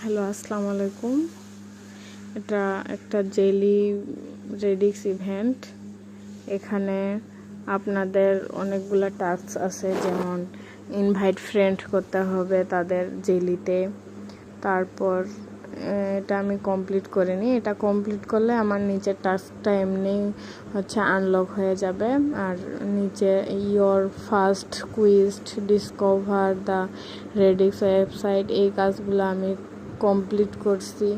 Hello, আসসালামু আলাইকুম। এটা একটা জেলি রেডিক্স ইভেন্ট। এখানে আপনাদের অনেকগুলো টাস্ক আছে, যেমন ইনভাইট ফ্রেন্ড করতে হবে তাদের জেলিতে। তারপর এটা আমি কমপ্লিট করিনি। এটা কমপ্লিট করলে আমার নিচের টাস্কটা এমনি আনলক হয়ে যাবে। আর নিচে your first quiz discover the radix website, এই কাজগুলো আমি কমপ্লিট করছি।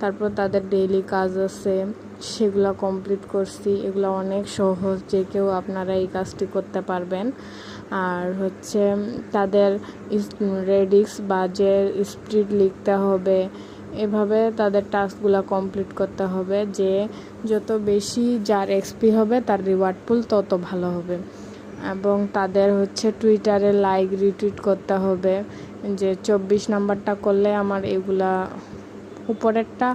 তারপর তাদের ডেইলি কাজ আছে, সেগুলো কমপ্লিট করছি। এগুলো অনেক সহজ, যে কেউ আপনারা এই কাজটি করতে পারবেন। আর তাদের রেডিক্স বা যে স্পিড লিখতে হবে, এভাবে তাদের টাস্কগুলো কমপ্লিট করতে হবে। যে যত বেশি যার এক্সপি হবে তার রিওয়ার্ড পুল তত ভালো হবে। এবং তাদের টুইটারে লাইক রিটুইট করতে হবে। যে 24 নাম্বারটা করলে আমার এগুলা, উপরেরটা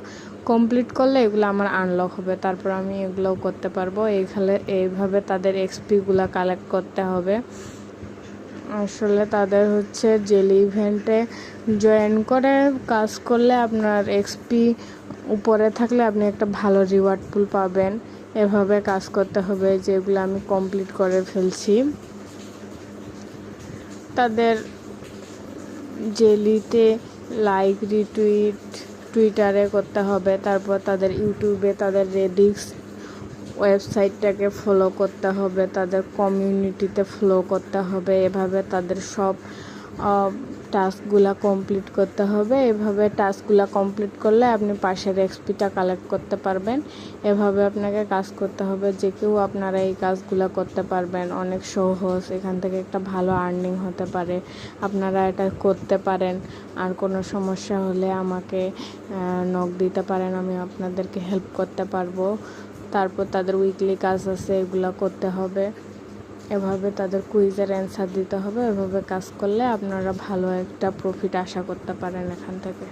কমপ্লিট করলে এগুলো আমার আনলক হবে, তারপর আমি এগুলোও করতে পারবো। এইভাবে তাদের এক্সপিগুলো কালেক্ট করতে হবে। আসলে তাদের জেলি ইভেন্টে জয়েন করে কাজ করলে আপনার এক্সপি উপরে থাকলে আপনি একটা ভালো রিওয়ার্ড পুল পাবেন। এভাবে কাজ করতে হবে, যেগুলো আমি কমপ্লিট করে ফেলছি। তাদের জেলিতে লাইক রিটুইট টুইটারে করতে হবে। তারপর তাদের ইউটিউবে তাদের রেডিক্স ওয়েবসাইটটাকে ফলো করতে হবে, তাদের কমিউনিটিতে ফলো করতে হবে। এভাবে তাদের সব টাস্কগুলা কমপ্লিট করতে হবে। এভাবে টাস্কগুলা কমপ্লিট করলে আপনি পাশের এক্সপিটা কালেক্ট করতে পারবেন। এভাবে আপনাকে কাজ করতে হবে। যে কেউ আপনারা এই কাজগুলো করতে পারবেন, অনেক সহজ। এখান থেকে একটা ভালো আর্নিং হতে পারে, আপনারা এটা করতে পারেন। আর কোনো সমস্যা হলে আমাকে নক দিতে পারেন, আমি আপনাদেরকে হেল্প করতে পারবো। তারপর তাদের উইকলি কাজ আছে, এগুলো করতে হবে। এভাবে তাদের কুইজের অ্যান্সার দিতে হবে। এভাবে কাজ করলে আপনারা ভালো একটা প্রফিট আশা করতে পারেন এখান থেকে।